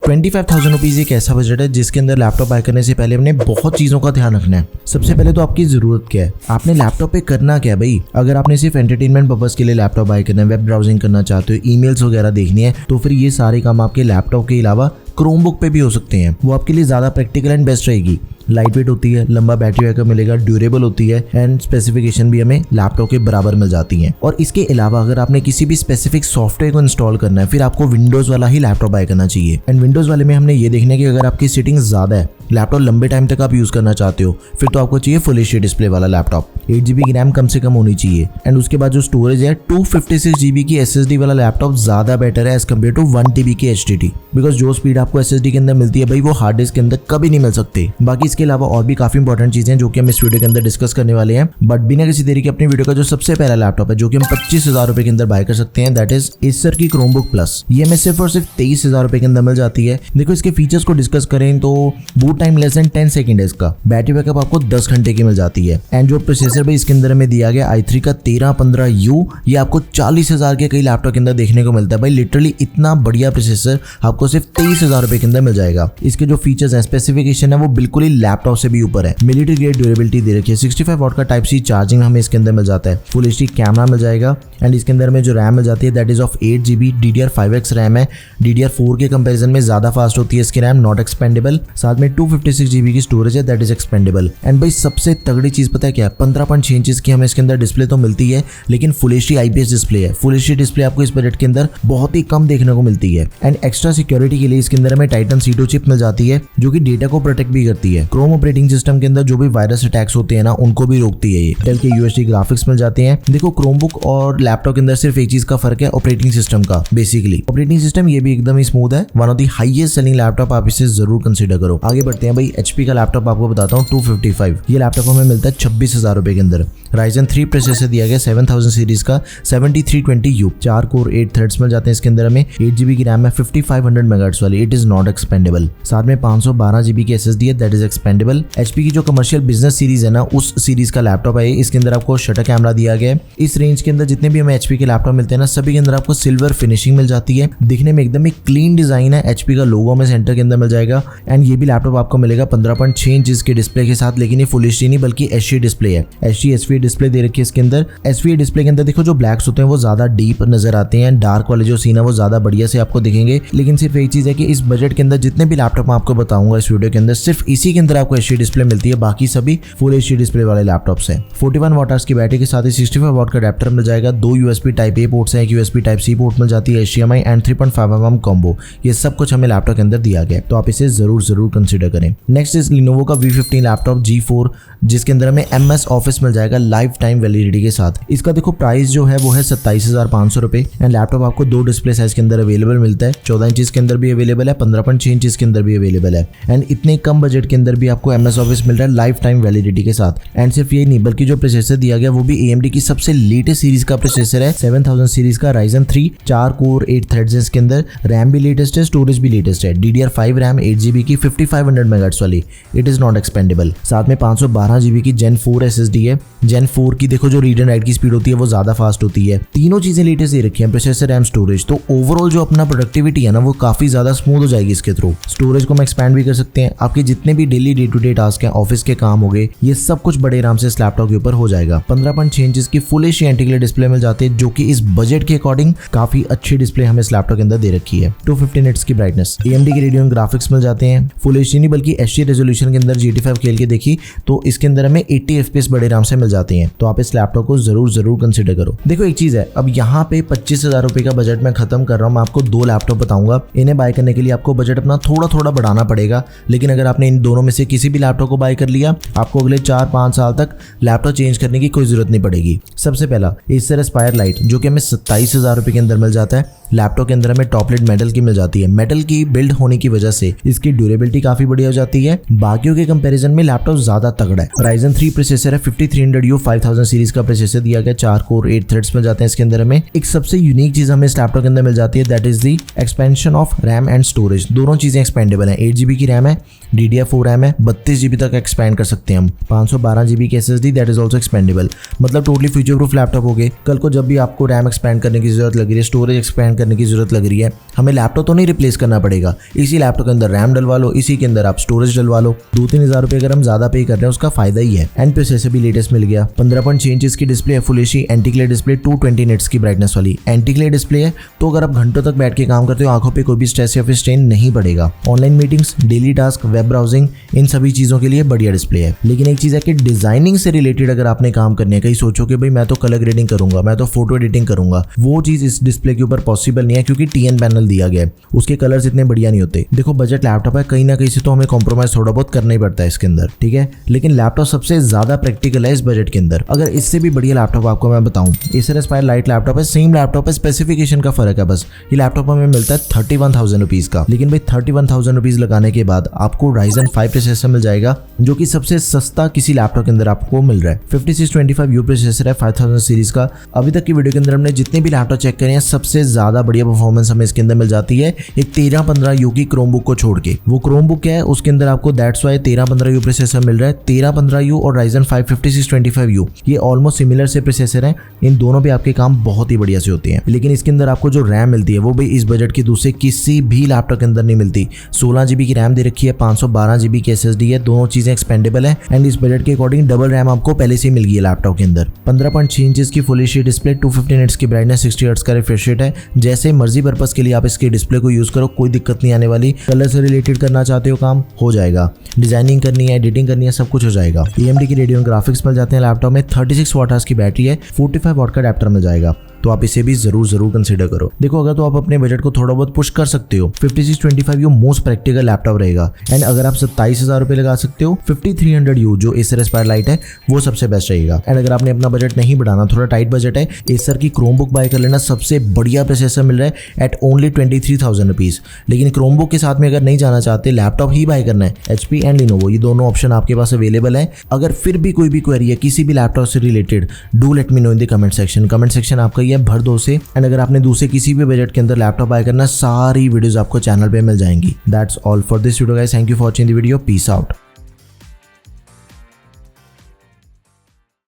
25,000 rupees एक ऐसा budget है जिसके अंदर लैपटॉप बाय करने से पहले हमने बहुत चीजों का ध्यान रखना है। सबसे पहले तो आपकी जरूरत क्या है, आपने लैपटॉप पे करना क्या है भाई। अगर आपने सिर्फ एंटरटेनमेंट पर्पस के लिए लैपटॉप बाय करना है, वेब ब्राउजिंग करना चाहते हो, ईमेल्स वगैरह देखनी है, तो फिर ये सारे काम आपके लैपटॉप के अलावा क्रोमबुक पे भी हो सकते हैं। वो आपके लिए ज्यादा प्रैक्टिकल एंड बेस्ट रहेगी। लाइट वेट होती है, लंबा बैटरी बैकअप मिलेगा, ड्यूरेबल होती है एंड स्पेसिफिकेशन भी हमें लैपटॉप के बराबर मिल जाती हैं। और इसके अलावा अगर आपने किसी भी स्पेसिफिक सॉफ्टवेयर को इंस्टॉल करना है, फिर आपको विंडोज वाला ही लैपटॉप बाय करना चाहिए। एंड विंडोज वाले में हमने ये देखना है कि अगर आपकी सेटिंग ज्यादा है, लैपटॉप लंबे टाइम तक आप यूज करना चाहते हो, फिर तो आपको चाहिए फुल एचडी डिस्प्ले वाला लैपटॉप। 8GB की रैम कम से कम होनी चाहिए। एंड उसके बाद जो स्टोरेज है 256GB की SSD वाला लैपटॉप ज्यादा बेटर है एज कम्पेयर टू 1TB की HDD, बिकॉज जो स्पीड आपको SSD के अंदर मिलती है भाई वो हार्ड डिस्क के अंदर कभी नहीं मिल सकती। बाकी इसके अलावा और भी काफी इंपॉर्टेंट चीजें जो कि हम इस वीडियो के अंदर डिस्कस करने वाले हैं। बट बिना किसी देरी के अपनी वीडियो का जो सबसे पहला लैपटॉप है जो कि हम 25,000 रुपए के अंदर बाय कर सकते हैं, दैट इज एसर की क्रोमबुक प्लस। ये हमें सिर्फ और सिर्फ 23,000 रुपए के अंदर मिल जाती है। देखो इसके फीचर्स को डिस्कस करें तो boot time less than 10 second है इसका, बैटरी बैकअप आपको 10 घंटे की मिल जाती है। एंड जो प्रोसेसर भी इसके अंदर में दिया गया i3 का 1315U, ये आपको 40,000 के कई लैपटॉप के अंदर देखने को मिलता है। भाई लिटरली इतना बढ़िया प्रोसेसर आपको सिर्फ 23,000 रुपए के अंदर मिल जाएगा। इसके जो फीचर्स है, स्पेसिफिकेशन है, वो बिल्कुल ही लैपटॉप से भी ऊपर है। मिलिट्री ग्रेड ड्यूरेबिलिटी दे रखी है, 65 वॉट का टाइप सी चार्जिंग हमें इसके अंदर मिल जाता है, फुल एचडी कैमरा मिल जाएगा। एंड इसके अंदर में जो रैम मिल जाती है that is of 8GB, DDR5X RAM है। DDR4 के कंपैरिजन में ज्यादा फास्ट होती है इसकी रैम, नॉट एक्सपेंडेबल। साथ में 256GB की स्टोरेज है दैट इज एक्सपेंडेबल। एंड भाई सबसे तगड़ी चीज पता है क्या है, 15.6 इंचेस की हमें इसके अंदर डिस्प्ले तो मिलती है, लेकिन फुल एचडी IPS डिस्प्ले है। फुल एचडी डिस्प्ले आपको इस बजट के अंदर बहुत ही कम देखने को मिलती है। एंड एक्स्ट्रा सिक्योरिटी के लिए इसके अंदर हमें टाइटन C2 चिप मिल जाती है जो कि डेटा को प्रोटेक्ट भी करती है। क्रोम ऑपरेटिंग सिस्टम के अंदर जो भी वायरस अटैक्स होते हैं ना, उनको भी रोकती है। ये डेल के UHD ग्राफिक्स मिल जाते हैं। देखो क्रोमबुक और लैपटॉप के अंदर सिर्फ एक चीज का फर्क है, ऑपरेटिंग सिस्टम का। बेसिकली ऑपरेटिंग सिस्टम ये भी एकदम ही स्मूथ है। One of the highest selling laptop, आप इसे जरूर कंसीडर करो। आगे बढ़ते हैं भाई, HP का लैपटॉप आपको बताता हूँ 255। ये लैपटॉप हमें मिलता है 26,000 रुपए के अंदर। Ryzen 3 प्रोसेसर दिया गया 7000 सीरीज का 7320U, 4 कोर 8 थ्रेड्स मिल जाते हैं इसके अंदर में। 8GB की रैम है 5500 मेगाहर्ट्ज वाली, इट इज नॉट एक्सपेंडेबल। साथ में 512GB की SSD है दैट इज एक्सपेंडेबल। HP की जो कमर्शियल बिजनेस सीरीज है ना, उस सीरीज का लैपटॉप है। इसके अंदर आपको शटर कैमरा दिया गया है। इस रेंज के अंदर जितने भी हमें HP के लैपटॉप मिलते हैं ना, सभी के अंदर आपको सिल्वर फिनिशिंग मिल जाती है। दिखने में एकदम एक क्लीन डिजाइन है। HP का लोगो में सेंटर के अंदर मिल जाएगा। एंड ये भी लैपटॉप आपको मिलेगा 15.6 इंचेस के डिस्प्ले के साथ, लेकिन ये फुल एचडी नहीं बल्कि HD डिस्प्ले है। HD SVA डिस्प्ले दे रखी है इसके अंदर। SVA डिस्प्ले के अंदर देखो जो ब्लैक्स होते हैं वो ज्यादा डीप नजर आते हैं, डार्क वाले जो सीन है वो ज्यादा बढ़िया से आपको दिखेंगे। लेकिन सिर्फ एक चीज है कि इस बजट के अंदर जितने भी लैपटॉप मैं आपको बताऊंगा इस वीडियो के अंदर, सिर्फ इसी के अंदर आपको HD डिस्प्ले मिलती है, बाकी सभी फुल एचडी डिस्प्ले वाले लैपटॉप्स हैं। 41 वाट की बैटरी के साथ ही 65 वाट का अडेप्टर मिल जाएगा। 2 USB Type A पोर्ट्स हैं, एक USB Type C पोर्ट मिल जाती है, HDMI एंड 3.5mm कॉम्बो। ये सब कुछ हमें लैपटॉप के अंदर दिया गया है, तो आप इसे जरूर कंसीडर करें। नेक्स्ट इज Lenovo का V15 लैपटॉप G4, जिसके अंदर हमें MS ऑफिस मिल जाएगा लाइफ टाइम वैलिडिटी के साथ। इसका देखो प्राइस जो है वो है 27,500 रुपए। एंड लैपटॉप आपको 2 डिस्प्ले साइज के अंदर अवेलेबल मिलता है, 14 इंचेस के अंदर भी अवेलेबल है, 15.6 इंचेस के अंदर भी अवेलेबल है। एंड इतने कम बजट के अंदर भी आपको MS ऑफिस मिल रहा है लाइफ टाइम वैलिडिटी के साथ। एंड सिर्फ ये नहीं बल्कि जो प्रोसेसर दिया गया वो भी AMD की सबसे लेटेस्ट सीरीज का प्रोसेसर है, 7000 सीरीज का Ryzen 3, 4 कोर 8 थ्रेड्स है इसके अंदर। रैम भी लेटेस्ट है, स्टोरेज भी लेटेस्ट है। DDR5 रैम 8GB की 5500 मेगाहर्ट्ज वाली, इट इज नॉट एक्सपेंडेबल। साथ में 512GB की Gen 4 SSD है। Gen 4 की देखो जो रीड एंड राइट की स्पीड होती है वो ज्यादा फास्ट होती है। तीनों चीजें लेटेस्ट दे रखी हैं, प्रोसेसर, रैम, स्टोरेज। तो ओवरऑल जो अपना प्रोडक्टिविटी है ना वो काफी ज्यादा स्मूथ हो जाएगी इसके थ्रू। स्टोरेज को हम एक्सपैंड भी कर सकते हैं। आपके जितने भी daily day to day task हैं, ऑफिस के काम हो गए, ये सब कुछ बड़े आराम से इस लैपटॉप के ऊपर हो जाएगा। 15.6 इंचेस की फुल एचडी एंटी-ग्लेयर डिस्प्ले मिल जाती है, जो कि इस बजट के अकॉर्डिंग काफी अच्छी डिस्प्ले हमें इस लैपटॉप के अंदर दे रखी है। 250 निट्स की ब्राइटनेस, AMD के रेडियन ग्राफिक्स मिल जाते हैं। फुल एचडी नहीं बल्कि HD रेजोल्यूशन के अंदर GT5 खेल के देखी तो इसके अंदर हमें 80 FPS बड़े आराम से मिल जाते हैं। तो आप इस लैपटॉप को जरूर कंसीडर करो। देखो एक चीज है, अब यहाँ पे 25,000 रुपए का बजट मैं खत्म कर रहा हूँ। मैं आपको 2 लैपटॉप बताऊंगा, इन्हें बाय करने के लिए आपको बजट अपना थोड़ा बढ़ाना पड़ेगा। लेकिन अगर आपने इन दोनों में से किसी भी लैपटॉप को बाय कर लिया, आपको अगले 4-5 साल तक लैपटॉप चेंज करने की कोई जरूरत नहीं पड़ेगी। सबसे पहला Acer Aspire Lite, जो कि हमें 27,000 रुपए के अंदर मिल जाता है। लैपटॉप के अंदर हमें टॉपलेट मेटल की मिल जाती है। मेटल की बिल्ड होने की वजह से इसकी ड्यूरेबिलिटी काफी बढ़िया हो जाती है। बाकियों के कंपैरिजन में लैपटॉप ज्यादा तगड़ा है। Ryzen 3 प्रोसेसर है, 5300U 5000 सीरीज का प्रोसेसर दिया गया, 4 कोर 8 थ्रेड्स में जाते हैं इसके अंदर। हमें एक सबसे यूनिक चीज हमें इस लैपटॉप के अंदर मिल जाती है, that is the expansion of RAM and storage. दोनों चीजें एक्सपेंडेबल है। 8GB की रैम है, DDR4 रैम है, 32GB तक एक्सपेंड कर सकते हैं हम। 512GB की SSD that is also expendable. मतलब टोटली फ्यूचर प्रूफ लैपटॉप हो गए। कल को जब भी आपको रैम एक्सपेंड करने की जरूरत लग रही है, स्टोरेज एक्सपेंड करने की जरूरत लग रही है, हमें लैपटॉप तो नहीं रिप्लेस करना पड़ेगा। इसी लैपटॉप के अंदर रैम डलवा लो, इसी के अंदर आप स्टोरेज डलवा लो। 2-3 हज़ार रुपए अगर हम ज्यादा पे कर रहे हैं उसका फायदा ही है। एंड प्रोसेसर भी लेटेस्ट मिल गया। 15.6 इंच की डिस्प्ले है, full HD anti glare display, 220 nits की ब्राइटनेस वाली एंटी ग्लेयर डिस्प्ले है। तो अगर आप घंटों तक बैठ के काम करते हो, आंखों पे कोई भी स्ट्रेस या फिर स्ट्रेन नहीं पड़ेगा। Online meetings, daily task, web browsing, इन सभी चीजों के लिए बढ़िया डिस्प्ले है। लेकिन एक चीज है कि डिजाइनिंग से रिलेटेड अगर आपने काम करने है, कहीं सोचो कि भाई मैं तो कलर ग्रेडिंग करूंगा, मैं तो फोटो एडिटिंग करूंगा, वो चीज इस डिस्प्ले के ऊपर पॉसिबल नहीं है क्योंकि TN पैनल दिया गया है, उसके कलर्स इतने बढ़िया नहीं होते। देखो बजट लैपटॉप है, कहीं ना कहीं से तो हमें कॉम्प्रोमाइज थोड़ा बहुत करना ही पड़ता है इसके अंदर, ठीक है। लेकिन लैपटॉप सबसे ज्यादा प्रैक्टिकल है इस बजट के अंदर। अगर इससे भी बढ़िया लैपटॉप आपको मैं बताऊं, Acer Aspire लाइट लैपटॉप है, सेम लैपटॉप है, स्पेसिफिकेशन का फर्क है बस। ये लैपटॉप हमें मिलता है 31,000 रुपीज का। लेकिन भाई 31,000 रुपीज लगाने के बाद आपको Ryzen 5 प्रोसेसर मिल जाएगा, जो कि सबसे सस्ता किसी लैपटॉप के अंदर आपको मिल रहा है। 5625U प्रोसेसर है 5000 सीरीज का। अभी तक की वीडियो के अंदर हमने जितने भी लैपटॉप चेक करे हैं, सबसे ज्यादा बढ़िया परफॉर्मेंस हमें इसके अंदर मिल जाती है एक 1315U की क्रोमबुक को छोड़ के। वो क्रोमबुक है उसके अंदर आपको दैट्स वाई 1315U प्रोसेसर मिल रहा है। 1315U और Ryzen 5 5625U ये ऑलमोस्ट सिमिलर से प्रोसेसर हैं। इन दोनों पे आपके काम बहुत ही बढ़िया से होते हैं। लेकिन इसके अंदर आपको जो रैम मिलती है वो भी इस बजट की दूसरे किसी भी लैपटॉप के अंदर नहीं मिलती। 16GB की रैम दे रखी है, 512GB की SSD है, दोनों चीजें एक्सपेंडेबल है। एंड इस बजट के अकॉर्डिंग डबल रैम आपको पहले से मिल गई है लैपटॉप के अंदर। 15.6 इंच की फुल एचडी डिस्प्ले, 250 निट्स की ब्राइटनेस, 60 हर्ट्ज का रिफ्रेश रेट है। जैसे मर्जी पर्पस के लिए आप इसके डिस्प्ले को यूज करो, कोई दिक्कत नहीं आने वाली। कलर से रिलेटेड करना चाहते हो काम, हो जाएगा। डिजाइनिंग करनी है, एडिटिंग करनी है, सब कुछ हो जाएगा। AMD की रेडियन ग्राफिक्स मिल जाते हैं लैपटॉप में। 36 वाट की बैटरी है, 45 वाट का अडैप्टर मिल जाएगा। तो आप इसे भी जरूर कंसीडर करो। देखो अगर तो आप अपने बजट को थोड़ा बहुत पुश कर सकते हो, 5625U मोस्ट प्रैक्टिकल लैपटॉप रहेगा। एंड अगर आप 27,000 रुपए लगा सकते हो, 5300U जो Acer Aspire लाइट है वो सबसे बेस्ट रहेगा। एंड अगर आपने अपना बजट नहीं बढ़ाना, थोड़ा टाइट बजट है, Acer की क्रोमबुक बाय कर लेना, सबसे बढ़िया प्रोसेसर मिल रहा है एट ओनली 23,000 रुपीज। लेकिन क्रोमबुक के साथ में अगर नहीं जाना चाहते, लैपटॉप ही बाय करना है, HP एंड Lenovo ये दोनों ऑप्शन आपके पास अवेलेबल है। अगर फिर भी कोई भी क्वेरी है किसी भी लैपटॉप से related, do let me know in the comment section. Comment section आपका ये भर दो से। एंड अगर आपने दूसरे किसी भी बजट के अंदर लैपटॉप बाय करना, सारी वीडियोस आपको चैनल पे मिल जाएंगी। That's all for this video guys, thank you for watching the video, peace out.